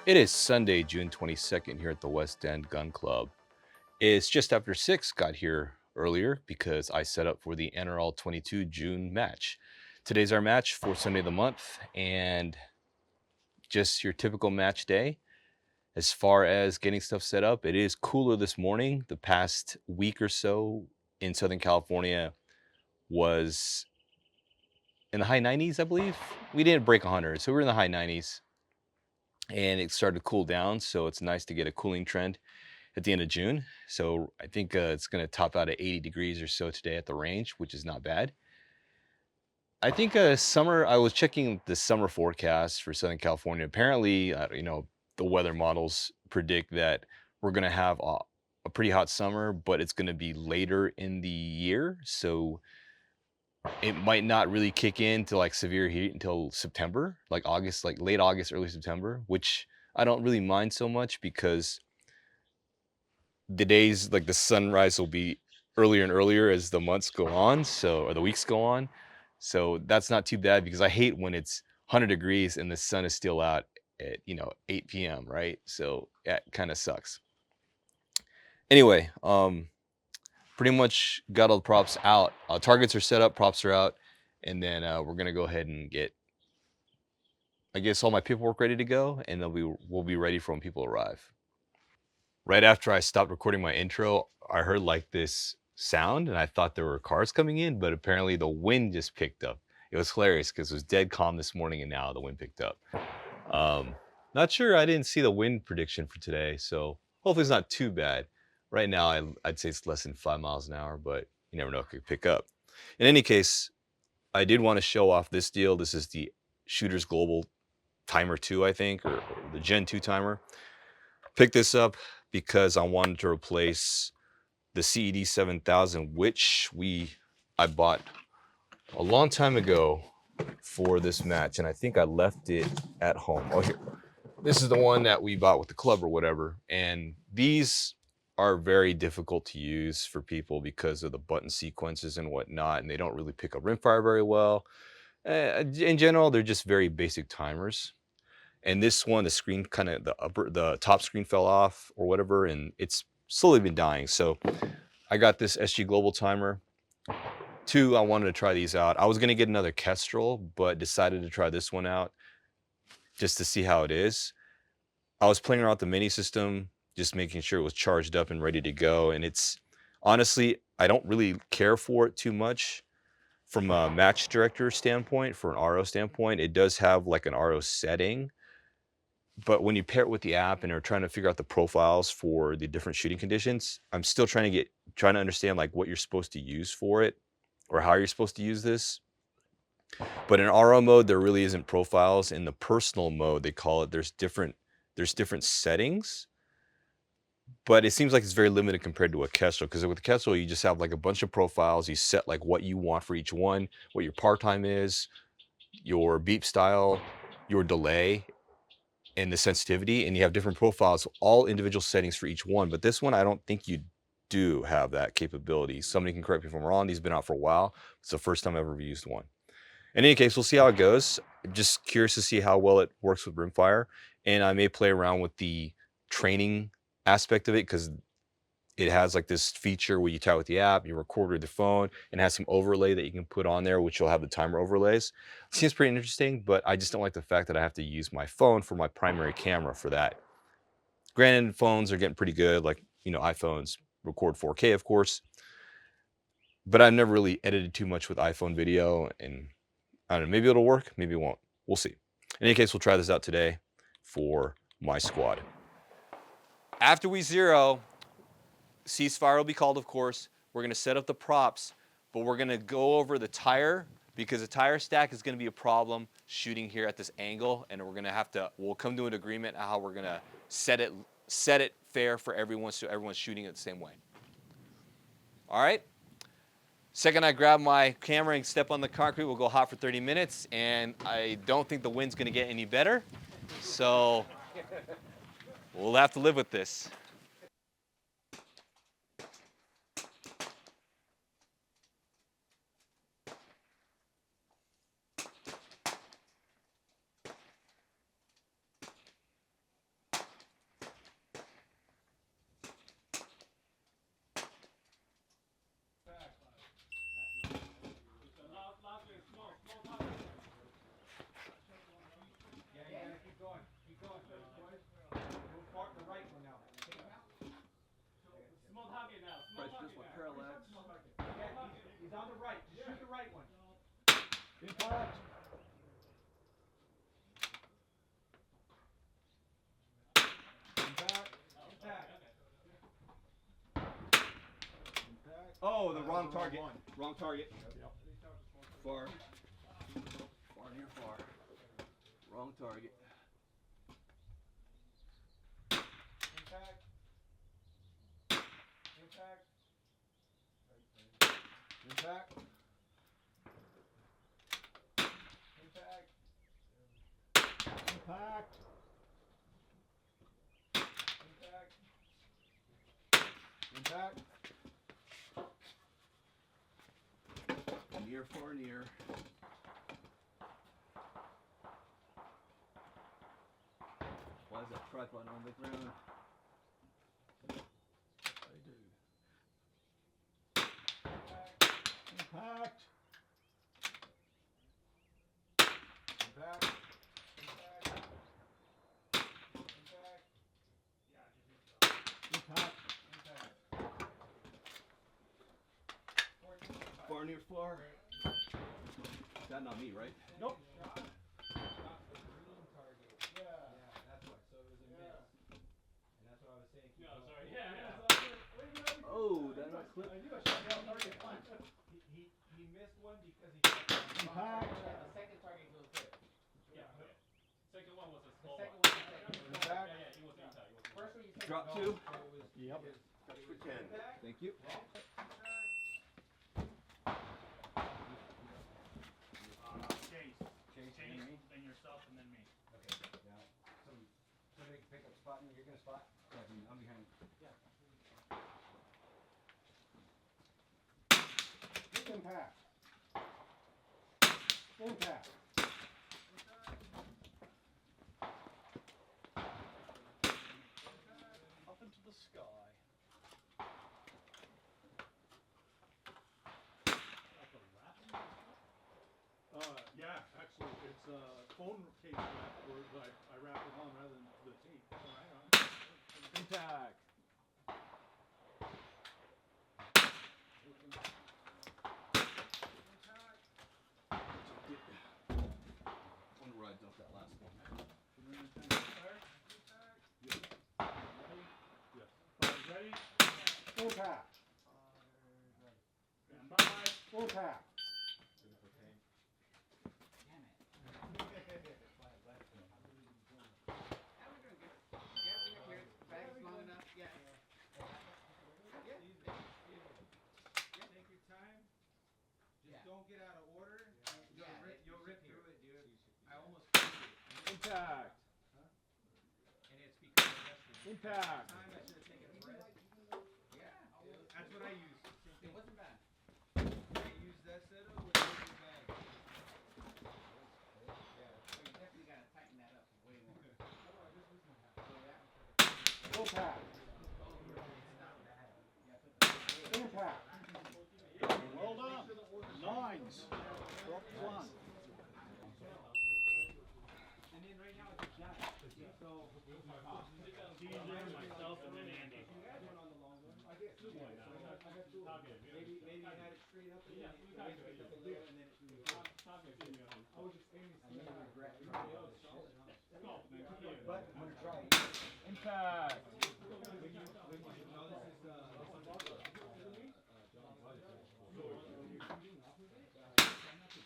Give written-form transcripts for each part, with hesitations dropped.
It is Sunday, June 22nd here at the West End Gun Club. It's just after 6, got here earlier because I set up for the NRL22 June match. Today's our match for Sunday of the month and just your typical match day. As far as getting stuff set up, it is cooler this morning. The past week or so in Southern California was in the high 90s, I believe. We didn't break 100, so we're in the high 90s. And it started to cool down, so it's nice to get a cooling trend at the end of June. So I think it's going to top out at 80 degrees or so today at the range, which is not bad. I think summer, I was checking the summer forecast for Southern California. Apparently, the weather models predict that we're going to have a pretty hot summer, but it's going to be later in the year. So it might not really kick in to like severe heat until September, like August, like late August, early September, which I don't really mind so much because the days, like the sunrise will be earlier and earlier as the months go on, or the weeks go on. So that's not too bad because I hate when it's 100 degrees and the sun is still out at 8 p.m., right? So that kind of sucks. Anyway, pretty much got all the props out. Targets are set up, props are out, and then we're gonna go ahead and get, I guess, all my paperwork ready to go, and we'll be ready for when people arrive. Right after I stopped recording my intro, I heard like this sound and I thought there were cars coming in, but apparently the wind just picked up. It was hilarious because it was dead calm this morning and now the wind picked up. Um, Not sure, I didn't see the wind prediction for today, so hopefully it's not too bad. Right now, I'd say it's less than 5 miles an hour, but you never know, it could pick up. In any case, I did want to show off this deal. This is the Shooters Global Timer 2, I think, or the Gen 2 timer. Picked this up because I wanted to replace the CED 7000, which I bought a long time ago for this match, and I think I left it at home. Oh, here. This is the one that we bought with the club or whatever, and these are very difficult to use for people because of the button sequences and whatnot, and they don't really pick up rimfire very well. In general, they're just very basic timers. And this one, the screen the top screen fell off or whatever, and it's slowly been dying. So I got this SG Global timer. 2, I wanted to try these out. I was gonna get another Kestrel, but decided to try this one out just to see how it is. I was playing around with the mini system, just making sure it was charged up and ready to go. And it's honestly, I don't really care for it too much from a match director standpoint. For an RO standpoint, it does have like an RO setting, but when you pair it with the app and are trying to figure out the profiles for the different shooting conditions, I'm still trying to understand like what you're supposed to use for it or how you're supposed to use this. But in RO mode, there really isn't profiles. In the personal mode, they call it, there's different settings, but it seems like it's very limited compared to a Kestrel, because with the Kestrel, you just have like a bunch of profiles. You set like what you want for each one, what your par time is, your beep style, your delay, and the sensitivity, and you have different profiles, all individual settings for each one. But this one, I don't think you do have that capability. Somebody can correct me if I'm wrong. These have been out for a while. It's the first time I've ever used one. In any case, we'll see how it goes. I'm just curious to see how well it works with rimfire, and I may play around with the training aspect of it, because it has like this feature where you tie with the app, you record with the phone, and has some overlay that you can put on there, which will have the timer overlays. Seems pretty interesting, but I just don't like the fact that I have to use my phone for my primary camera for that. Granted, phones are getting pretty good, like, iPhones record 4K, of course, but I've never really edited too much with iPhone video, and I don't know, maybe it'll work, maybe it won't. We'll see. In any case, we'll try this out today for my squad. After we zero, ceasefire will be called, of course. We're going to set up the props, but we're going to go over the tire, because the tire stack is going to be a problem shooting here at this angle, and we'll come to an agreement on how we're going to set it fair for everyone, so everyone's shooting it the same way. All right? Second I grab my camera and step on the concrete, we'll go hot for 30 minutes, and I don't think the wind's going to get any better, so we'll have to live with this. on the right. Just shoot the right one. Impact. Impact. Impact. Impact. Oh, the wrong target. Wrong target. Yep. Far. Far near far. Wrong target. Impact. Impact. Impact. Impact. Impact. Impact. Impact. Near, far, near. Why is that tripod on the ground? I do. Impact. Impact. Impact. Far, near, far. That not me, right? Nope. Oh, that not clip. He missed one because he Impact. The second target goes there. Yeah, okay. Second one was a small Second one. one is second. Impact. Yeah, it was inside. It was inside. First one you said Drop no. 2. Yep. For 10. Thank you. Chase, then yourself, and then me. Okay, now somebody pick up spot and you're gonna spot? Yeah, I'm behind. Impact. Impact. Up into the sky. Yeah, actually, it's a phone case wrap, but I wrap it on rather than the tape. Oh, hang on. Impact. Wonder where I dumped that last one. Ready? Impact. Stand by. Impact. Don't get out of order. You'll rip through it, dude. I almost Impact. and it's because Impact. time I should have taken a breath. That's what I use. It wasn't bad. I use that setup with a big bag. So you definitely gotta tighten that up way more. Impact. Impact. Well done. Nines. Drop one. And then right now it's done. So Caesar, myself, and then Andy. I get two more. Maybe you had it straight up and then it raised up a little and then it I was just aiming to see regret. But I'm gonna try. Impact.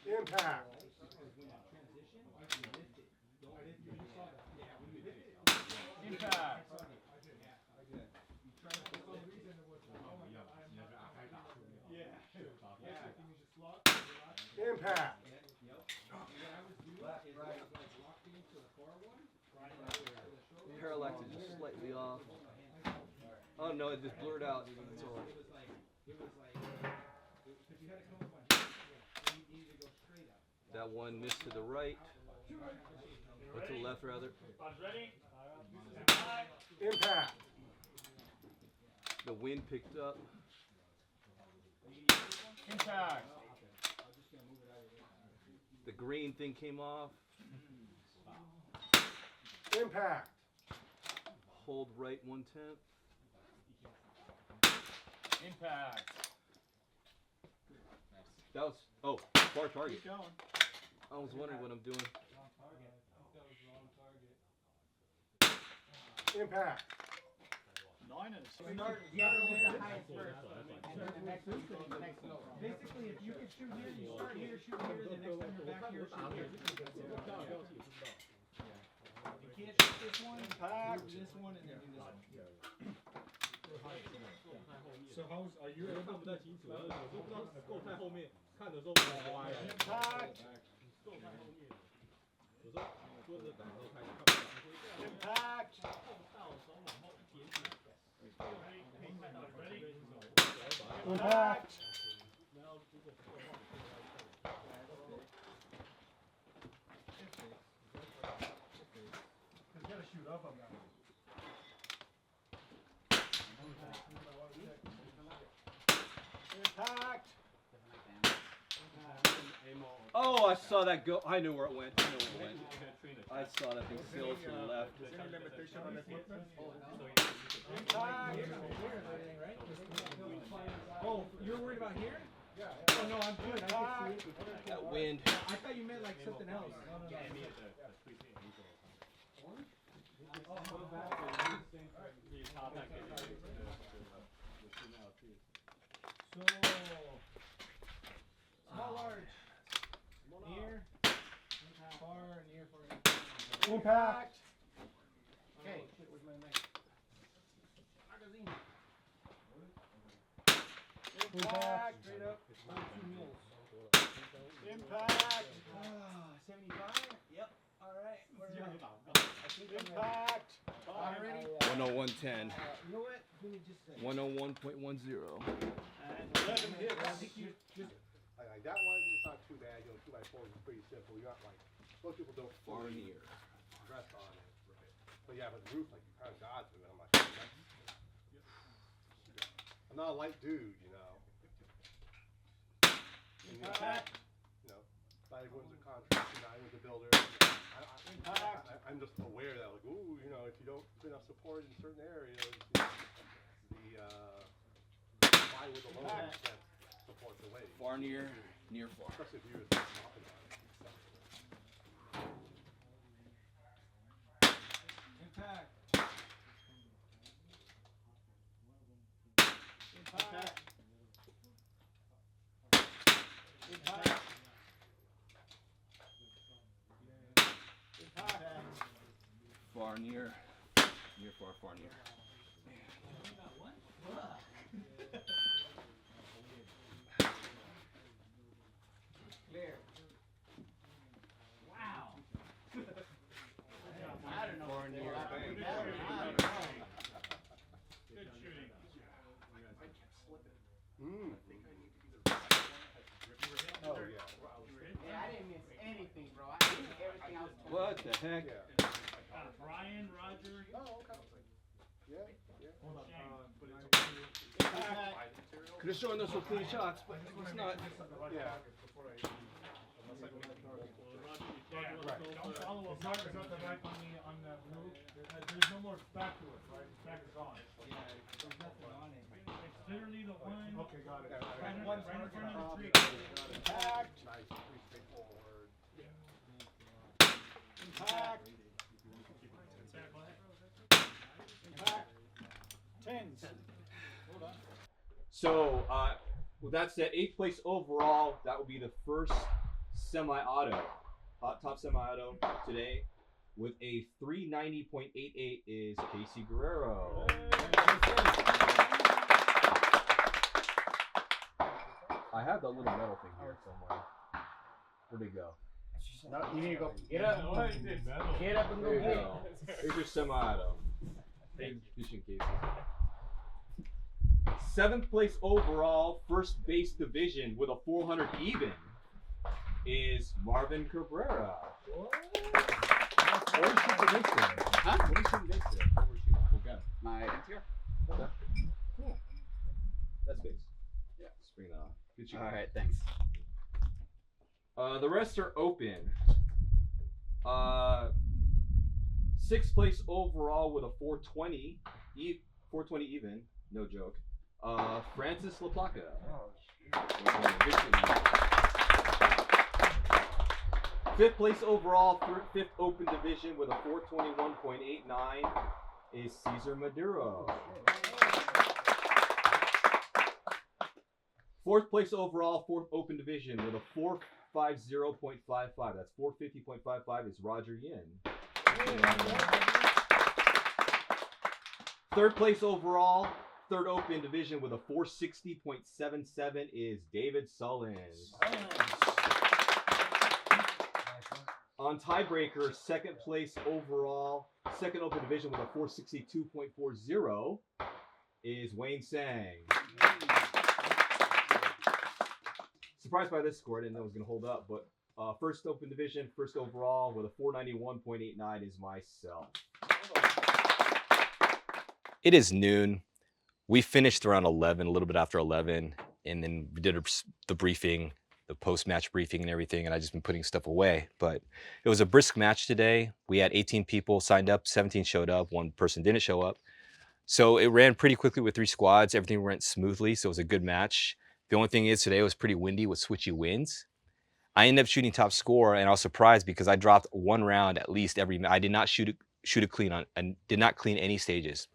Impact. Impact. Impact. Parallax is just slightly off. Oh no, it just blurred out. That's all. That one missed to the right. Or to the left, rather. Ready? Stand by. Impact. The wind picked up. Impact. The green thing came off. Impact. Hold right 1/10. Impact. That was far target. Keep going. I was wondering what I'm doing. Impact. 9 and 6. Whoever was the highest first. And then the next one, the next one. Basically, if you can shoot here, you start here, shoot here, the next time you're back here, shoot here. You can't shoot this one, Impact. do this one, and then do this one. So how's are you able 看不 to 太清楚，我不知道够太后面，看的时候歪了， impact? 够太后面，有时候桌子挡的时候看不到， Impact. 到时候往后一点点，可以看到 ready， Impact. 然后如果不够的话，可以来看。 You gotta shoot up on that. Impact. Oh, I saw that go. I knew where it went. I saw that thing sail to the left. Is any limitation on equipment? Oh, you're worried about here? Yeah. Oh no, I'm good. I can see it. That wind. I thought you meant like something else. No, no, no. So, small, large, near, far, near, far. Impact. Okay. Where's my knife? Magazine. Impact. Straight up. 2 mules. Impact. 75. Yep. All right. Impact. Already. 101.10. You know what? Give me just a second. 101.10. And 11 hits. I think you just. Like that one, it's not too bad. You know, 2x4 is pretty simple. You're not like most people don't Far fully near. dress on it, right? But yeah, but the roof, like you kind of got to it. I'm like, I'm not a light dude, you know. And, Impact. you know, not everyone's a contractor, not everyone's a builder. I'm just aware that like, ooh, you know, if you don't put enough support in certain areas, you know, the plywood alone can't support the weight. Far near, near far. Especially if you're talking about it. Impact. Impact. Impact. Impact. Far near. Near far, far near. Clear. Wow. I don't know. Far near. Good shooting. Oh yeah. Yeah, I didn't miss anything, bro. I did everything I was told. What the heck? Yeah. Brian, Roger, Oh, okay. Yeah, yeah. Hold on. Could have shown us some clean shots, but it's not. Yeah. Don't follow up. Mark is up the right on the blue. There's no more back to it, right? Back is on. There's nothing on it. it's literally the one. Okay, got it. Right in front of the tree. Impact. Nice, pretty straightforward. Impact. Impact. 10s. Hold on. So, with that said, 8th place overall. That will be the first semi-auto, top semi-auto today, with a 390.88 is Casey Guerrero. I have the little metal thing here somewhere. Where'd it go? No, you need to go. Get up. Get up and go There you get it. go. Here's your semi-auto. Thank you, Casey. 7th place overall, first base division with a 400 even is Marvin Cabrera. What are you shooting against there? Huh? What are you shooting against there? What were you shooting? What gun? My NTR. Okay. Cool. That's base. Yeah. Just bring that off. Good shooting. All right, thanks. The rest are open. 6th place overall with a 420. 420 even. No joke. Francis LaPlaca. Oh, Good shooting. Fifth place overall, fifth open division with a 421.89 is Cesar Maduro. Fourth place overall, fourth open division with a 450.55. That's 450.55 is Roger Yin. Third place overall, third open division with a 460.77 is David Sullins. On tiebreaker, second place overall, second open division with a 462.40 is Wayne Sang. Surprised by this score, I didn't know it was going to hold up, but first open division, first overall with a 491.89 is myself. It is noon. We finished around 11, a little bit after 11, and then we did the briefing, the post-match briefing and everything, and I just been putting stuff away. But it was a brisk match today. We had 18 people signed up, 17 showed up, one person didn't show up. So it ran pretty quickly with 3 squads. Everything went smoothly, so it was a good match. The only thing is today it was pretty windy with switchy winds. I ended up shooting top score, and I was surprised because I dropped 1 round at least every. I did not shoot it clean on, and did not clean any stages.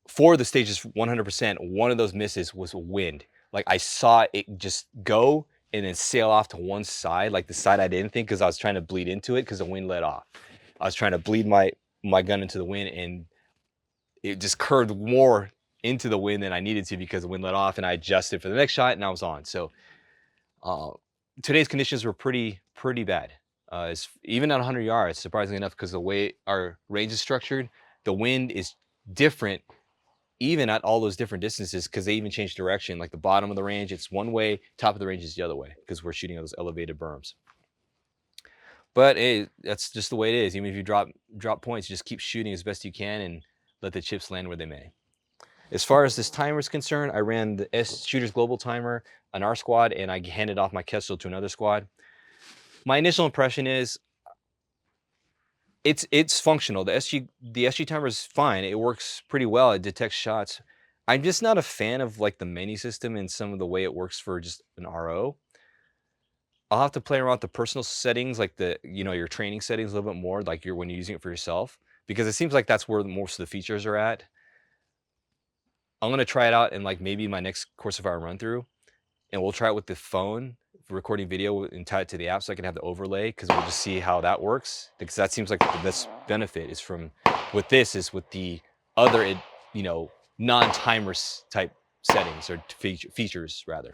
4 of the stages, 100%. One of those misses was wind. Like I saw it just go and then sail off to one side, like the side I didn't think, because I was trying to bleed into it because the wind let off. I was trying to bleed my gun into the wind, and it just curved more into the wind than I needed to because the wind let off, and I adjusted for the next shot and I was on. So today's conditions were pretty bad. Even at 100 yards, surprisingly enough, because the way our range is structured, the wind is different even at all those different distances because they even change direction. Like the bottom of the range, it's one way, top of the range is the other way because we're shooting those elevated berms. But hey, that's just the way it is. Even if you drop points, you just keep shooting as best you can and let the chips land where they may. As far as this timer is concerned, I ran the Shooters Global timer on our squad, and I handed off my Kestrel to another squad. My initial impression is it's functional. The SG timer is fine. It works pretty well. It detects shots. I'm just not a fan of like the menu system and some of the way it works for just an RO. I'll have to play around with the personal settings, like your training settings a little bit more, like when you're using it for yourself, because it seems like that's where most of the features are at. I'm gonna try it out in like maybe my next course of our run through, and we'll try it with the phone for recording video and tie it to the app so I can have the overlay, because we'll just see how that works. Because that seems like the best benefit is with the other non-timer type settings or features rather.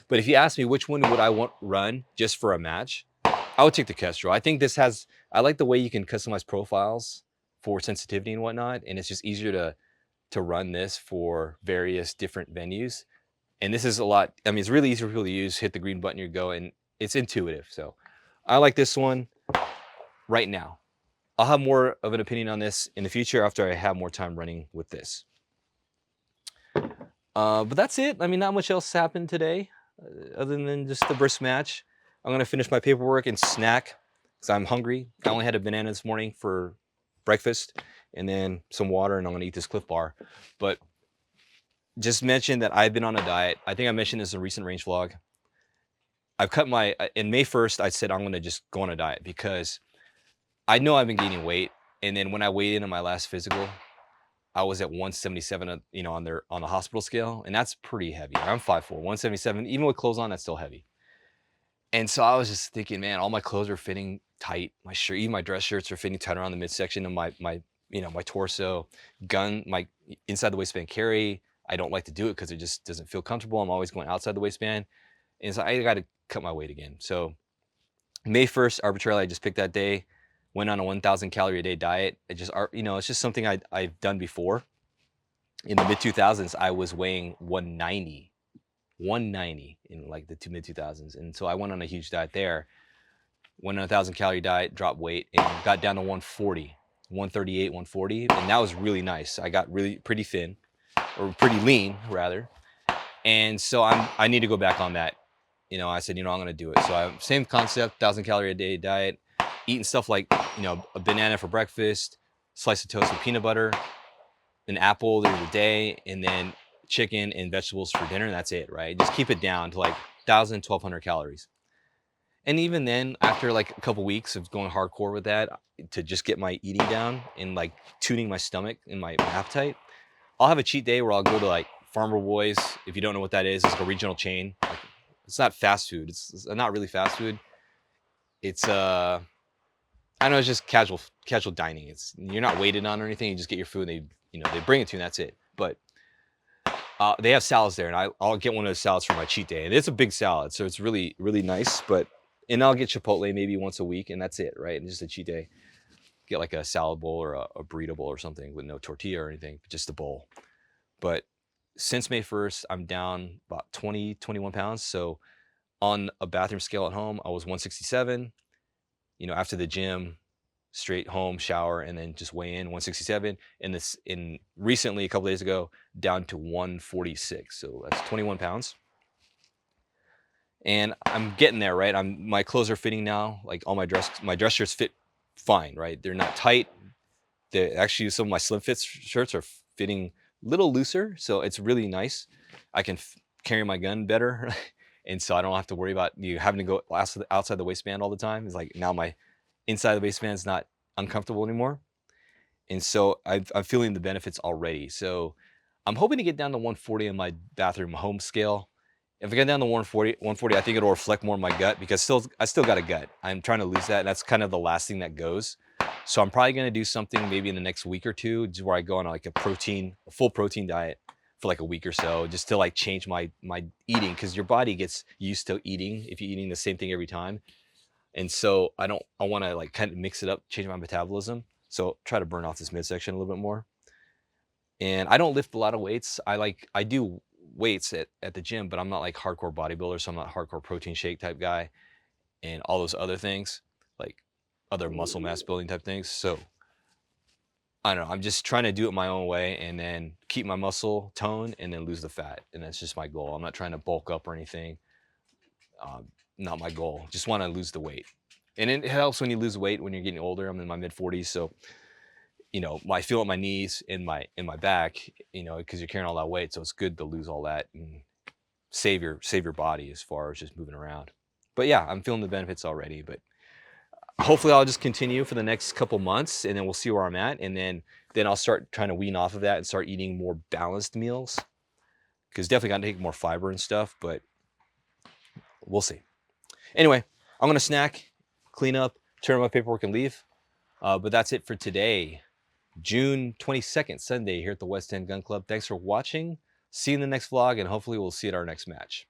But if you ask me which one would I want run just for a match, I would take the Kestrel. I think I like the way you can customize profiles for sensitivity and whatnot, and it's just easier to run this for various different venues. And this is a lot, I mean, it's really easy for people to use. Hit the green button, you go, and it's intuitive. So I like this one right now. I'll have more of an opinion on this in the future after I have more time running with this. But that's it. I mean, not much else happened today other than just the brisk match. I'm going to finish my paperwork and snack because I'm hungry. I only had a banana this morning for breakfast and then some water, and I'm going to eat this Cliff Bar. But just mention that I've been on a diet. I think I mentioned this in a recent range vlog. I've cut in May 1st, I said I'm going to just go on a diet because I know I've been gaining weight. And then when I weighed in on my last physical, I was at 177, on the hospital scale, and that's pretty heavy. I'm 5'4", 177. Even with clothes on, that's still heavy. And so I was just thinking, man, all my clothes are fitting tight. My shirt, even my dress shirts are fitting tight around the midsection of my torso. My inside the waistband carry, I don't like to do it because it just doesn't feel comfortable. I'm always going outside the waistband, and so I got to cut my weight again. So May 1st, arbitrarily, I just picked that day. Went on a 1,000 calorie a day diet. It's just something I've done before. In the mid 2000s, I was weighing 190 in like the mid 2000s, and so I went on a huge diet there. Went on a 1,000 calorie diet, dropped weight, and got down to 140, 138, 140, and that was really nice. I got pretty thin, or pretty lean rather, and so I need to go back on that. I said, I'm going to do it. So same concept, 1,000 calorie a day diet. Eating stuff like, a banana for breakfast, slice of toast with peanut butter, an apple during the day, and then chicken and vegetables for dinner, and that's it, right? Just keep it down to like 1,000, 1,200 calories. And even then, after like a couple weeks of going hardcore with that, to just get my eating down and like tuning my stomach and my appetite, I'll have a cheat day where I'll go to like Farmer Boys. If you don't know what that is, it's like a regional chain. Like, it's not fast food. It's not really fast food. It's I know, it's just casual dining. It's, you're not waited on or anything. You just get your food. And they bring it to you, and that's it. But they have salads there, and I'll get one of those salads for my cheat day. And it's a big salad, so it's really really nice. And I'll get Chipotle maybe once a week, and that's it, right? And just a cheat day. Get like a salad bowl or a burrito bowl or something with no tortilla or anything, just a bowl. But since May 1st, I'm down about 20, 21 pounds. So on a bathroom scale at home, I was 167. After the gym, straight home, shower, and then just weigh in 167. And recently, a couple days ago, down to 146. So that's 21 pounds. And I'm getting there, right? My clothes are fitting now. Like all my dress shirts fit fine, right? They're not tight. Actually, some of my slim fit shirts are fitting a little looser, so it's really nice. I can carry my gun better, and so I don't have to worry about you having to go outside the waistband all the time. It's like now my inside the waistband is not uncomfortable anymore, and so I'm feeling the benefits already. So I'm hoping to get down to 140 on my bathroom home scale. If I get down to 140, I think it'll reflect more on my gut, because I still got a gut. I'm trying to lose that, and that's kind of the last thing that goes. So I'm probably going to do something maybe in the next week or two, just where I go on like a full protein diet for like a week or so, just to like change my eating, because your body gets used to eating if you're eating the same thing every time. And so I want to like kind of mix it up, change my metabolism. So try to burn off this midsection a little bit more. And I don't lift a lot of weights. I do weights at the gym, but I'm not like hardcore bodybuilder, so I'm not hardcore protein shake type guy and all those other things, like other muscle mass building type things. So I don't know, I'm just trying to do it my own way, and then keep my muscle tone and then lose the fat. And that's just my goal. I'm not trying to bulk up or anything. Not my goal. Just want to lose the weight. And it helps when you lose weight when you're getting older. I'm in my mid 40s, so I feel it in my knees, in my back, because you're carrying all that weight. So it's good to lose all that and save your body as far as just moving around. But yeah, I'm feeling the benefits already. But hopefully I'll just continue for the next couple months, and then we'll see where I'm at. And then I'll start trying to wean off of that and start eating more balanced meals, because definitely got to take more fiber and stuff, but we'll see. Anyway, I'm going to snack, clean up, turn in my paperwork, and leave. But that's it for today. June 22nd, Sunday, here at the West End Gun Club. Thanks for watching. See you in the next vlog, and hopefully we'll see you at our next match.